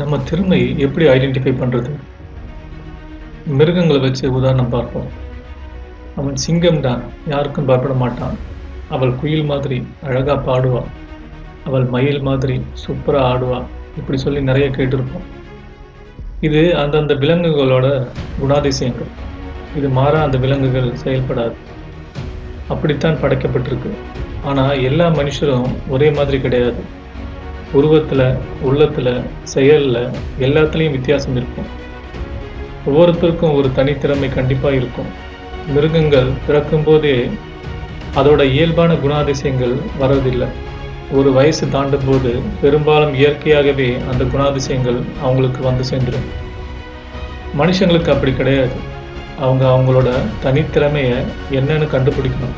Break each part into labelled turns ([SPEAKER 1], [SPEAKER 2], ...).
[SPEAKER 1] நம்ம திறமை எப்படி ஐடென்டிஃபை பண்றது? மிருகங்கள வச்சு உதாரணம் பார்ப்போம். அவன் சிங்கம் தான், யாருக்கும் பயப்பட மாட்டான். அவள் குயில் மாதிரி அழகா பாடுவா. அவள் மயில் மாதிரி சூப்பரா ஆடுவா. இப்படி சொல்லி நெறைய கேட்டிருப்போம். இது அந்தந்த விலங்குகளோட குணாதிசயங்கள். இது மாறா அந்த விலங்குகள் செயல்படாது. அப்படித்தான் படைக்கப்பட்டிருக்கு. ஆனா எல்லா மனுஷரும் ஒரே மாதிரி கிடையாது. உருவத்துல, உள்ளத்துல, செயல்ல எல்லாத்துலயும் வித்தியாசம் இருக்கும். ஒவ்வொருத்தருக்கும் ஒரு தனித்திறமை கண்டிப்பா இருக்கும். மிருகங்கள் பிறக்கும்போதே அதோட இயல்பான குணாதிசயங்கள் வர்றதில்லை. ஒரு வயசு தாண்டும் போது பெரும்பாலும் இயற்கையாகவே அந்த குணாதிசயங்கள் அவங்களுக்கு வந்து சேர்ந்துடும். மனுஷங்களுக்கு அப்படி கிடையாது. அவங்க அவங்களோட தனித்திறமையை என்னன்னு கண்டுபிடிக்கணும்.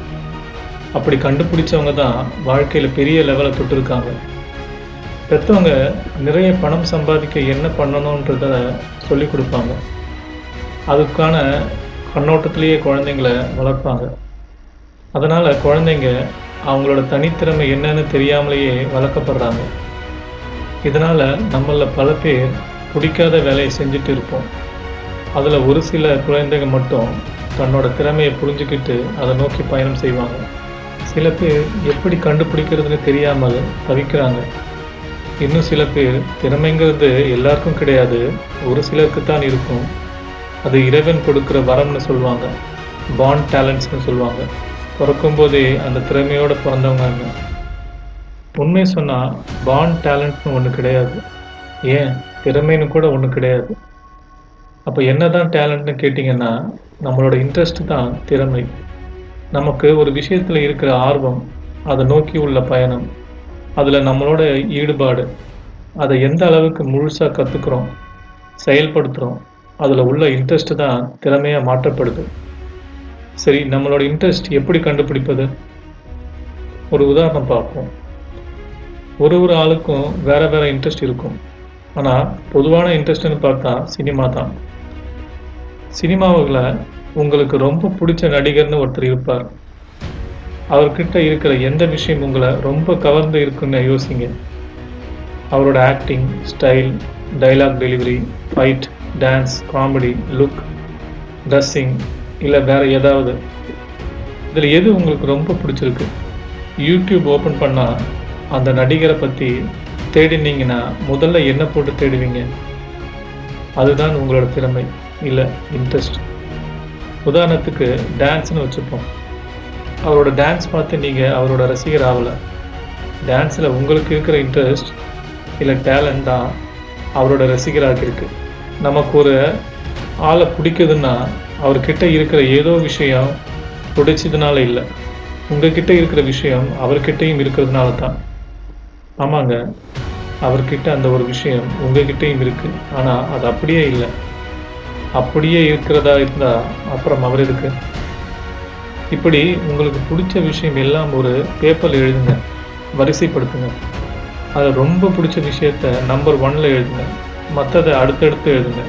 [SPEAKER 1] அப்படி கண்டுபிடிச்சவங்க தான் வாழ்க்கையில பெரிய லெவலை தொட்டிருக்காங்க. பெற்றவங்க நிறைய பணம் சம்பாதிக்க என்ன பண்ணணுன்றத சொல்லி கொடுப்பாங்க. அதுக்கான கண்ணோட்டத்திலேயே குழந்தைங்கள வளர்ப்பாங்க. அதனால் குழந்தைங்க அவங்களோட தனித்திறமை என்னன்னு தெரியாமலேயே வளர்க்கப்படுறாங்க. இதனால் நம்மளில் பல பேர் பிடிக்காத வேலையை செஞ்சுட்டு இருப்போம். அதில் ஒரு சில குழந்தைங்க மட்டும் தன்னோட திறமையை புரிஞ்சுக்கிட்டு அதை நோக்கி பயணம் செய்வாங்க. சில பேர் எப்படி கண்டுபிடிக்கிறதுன்னு தெரியாமல் தவிக்கிறாங்க. இன்னும் சில பேர் திறமைங்கிறது எல்லாருக்கும் கிடையாது, ஒரு சிலருக்கு தான் இருக்கும். அது இறைவன் கொடுக்குற வரம்னு சொல்லுவாங்க. பார்ன் டேலண்ட்ஸ்னு சொல்லுவாங்க. பிறக்கும்போதே அந்த திறமையோடு பிறந்தவங்க. உண்மையை சொன்னால் பார்ன் டேலண்ட்னு ஒன்று கிடையாது, ஏன் திறமைன்னு கூட ஒன்று கிடையாது. அப்போ என்ன தான் டேலண்ட்னு கேட்டிங்கன்னா நம்மளோட இன்ட்ரெஸ்ட் தான் திறமை. நமக்கு ஒரு விஷயத்தில் இருக்கிற ஆர்வம், அதை நோக்கி உள்ள பயணம், அதில் நம்மளோட ஈடுபாடு, அதை எந்த அளவுக்கு முழுசாக கற்றுக்குறோம், செயல்படுத்துகிறோம், அதில் உள்ள இன்ட்ரெஸ்ட் தான் திறமையாக மாற்றப்படுது. சரி, நம்மளோட இன்ட்ரெஸ்ட் எப்படி கண்டுபிடிப்பது? ஒரு உதாரணம் பார்ப்போம். ஒரு ஒரு ஆளுக்கும் வேறு வேறு இன்ட்ரெஸ்ட் இருக்கும். ஆனால் பொதுவான இன்ட்ரெஸ்ட்னு பார்த்தா சினிமா தான். சினிமாவில் உங்களுக்கு ரொம்ப பிடிச்ச நடிகர்னு ஒருத்தர் இருப்பார். அவர்கிட்ட இருக்கிற எந்த விஷயம் உங்களை ரொம்ப கவர்ந்து இருக்குன்னு யோசிங்க. அவரோட acting, style, dialogue delivery, fight, dance, comedy, look, dressing, இல்லை வேறு ஏதாவது. இதில் எது உங்களுக்கு ரொம்ப பிடிச்சிருக்கு? யூடியூப் ஓப்பன் பண்ணால் அந்த நடிகரை பற்றி தேடினீங்கன்னா முதல்ல என்ன போட்டு தேடுவீங்க? அதுதான் உங்களோட திறமை, இல்லை இன்ட்ரெஸ்ட். உதாரணத்துக்கு டான்ஸ்னு வச்சுப்போம். அவரோட டான்ஸ் பார்த்து நீங்கள் அவரோட ரசிகர் ஆகலை. டான்ஸில் உங்களுக்கு இருக்கிற இன்ட்ரெஸ்ட் இல்லை டேலண்ட் தான் அவரோட ரசிகராக இருக்குது. நமக்கு ஒரு ஆளை பிடிக்குதுன்னா அவர்கிட்ட இருக்கிற ஏதோ விஷயம் பிடிச்சதுனால இல்லை, உங்ககிட்ட இருக்கிற விஷயம் அவர்கிட்டையும் இருக்கிறதுனால தான். ஆமாங்க, அவர்கிட்ட அந்த ஒரு விஷயம் உங்ககிட்டையும் இருக்குது. ஆனால் அது அப்படியே இல்லை. அப்படியே இருக்கிறதா இருந்தால் அப்புறம் அவர் இருக்கு. இப்படி உங்களுக்கு பிடிச்ச விஷயம் எல்லாம் ஒரு பேப்பரில் எழுதுங்க, வரிசைப்படுத்துங்க. அதில் ரொம்ப பிடிச்ச விஷயத்த நம்பர் 1ல் எழுதுங்க, மற்றதை அடுத்தடுத்து எழுதுங்க.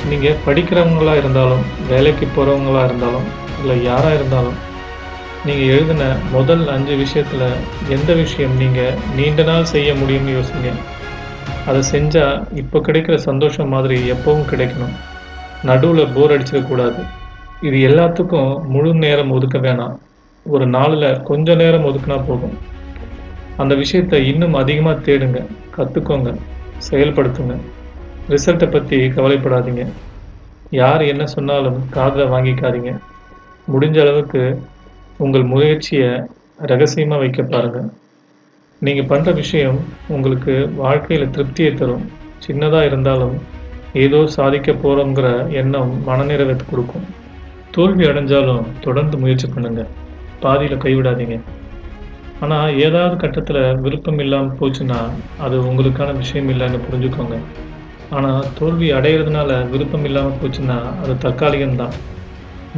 [SPEAKER 1] நீங்கள் படிக்கிறவங்களா இருந்தாலும், வேலைக்கு போகிறவங்களா இருந்தாலும், இல்லை யாராக இருந்தாலும், நீங்கள் எழுதின முதல் 5 விஷயத்தில் எந்த விஷயம் நீங்கள் நீண்ட நாள் செய்ய முடியும்னு யோசிங்க. அதை செஞ்சால் இப்போ கிடைக்கிற சந்தோஷம் மாதிரி எப்பவும் கிடைக்கணும். நடுவில் போர் அடிச்சிடக்கூடாது. இது எல்லாத்துக்கும் முழு நேரம் ஒதுக்க வேணாம். ஒரு நாளில் கொஞ்சம் நேரம் ஒதுக்குனா போதும். அந்த விஷயத்தை இன்னும் அதிகமாக தேடுங்க, கற்றுக்கோங்க, செயல்படுத்துங்க. ரிசல்ட்டை பற்றி கவலைப்படாதீங்க. யார் என்ன சொன்னாலும் காதில் வாங்கிக்காதீங்க. முடிஞ்ச அளவுக்கு உங்கள் முயற்சியை ரகசியமாக வைக்க பாருங்கள். நீங்கள் பண்ணுற விஷயம் உங்களுக்கு வாழ்க்கையில் திருப்தியை தரும். சின்னதாக இருந்தாலும் ஏதோ சாதிக்க போகிறோங்கிற எண்ணம் மனநிறைவை கொடுக்கும். தோல்வி அடைஞ்சாலும் தொடர்ந்து முயற்சி பண்ணுங்கள், பாதியில் கைவிடாதீங்க. ஆனால் ஏதாவது கட்டத்தில் விருப்பம் இல்லாமல் போச்சுன்னா அது உங்களுக்கான விஷயம் இல்லைன்னு புரிஞ்சுக்கோங்க. ஆனால் தோல்வி அடையிறதுனால விருப்பம் இல்லாமல் போச்சுன்னா அது தற்காலிகம்தான்.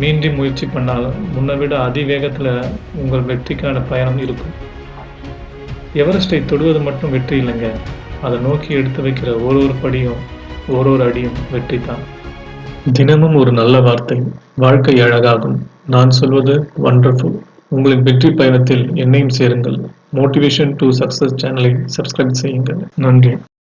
[SPEAKER 1] மீண்டும் முயற்சி பண்ணால் முன்னை விட அதிவேகத்தில் உங்கள் வெற்றிக்கான பயணம் இருக்கும். எவரெஸ்டை தொடுவது மட்டும் வெற்றி இல்லைங்க, அதை நோக்கி எடுத்து வைக்கிற ஒரு படியும் ஒரு அடியும் வெற்றி தான். தினமும் ஒரு நல்ல வார்த்தை வாழ்க்கை அழகாகும். நான் சொல்வது வண்டர்ஃபுல். உங்களின் வெற்றி பயணத்தில் என்னையும் சேருங்கள். மோட்டிவேஷன் டு சக்சஸ் சேனலை சப்ஸ்கிரைப் செய்யுங்கள். நன்றி.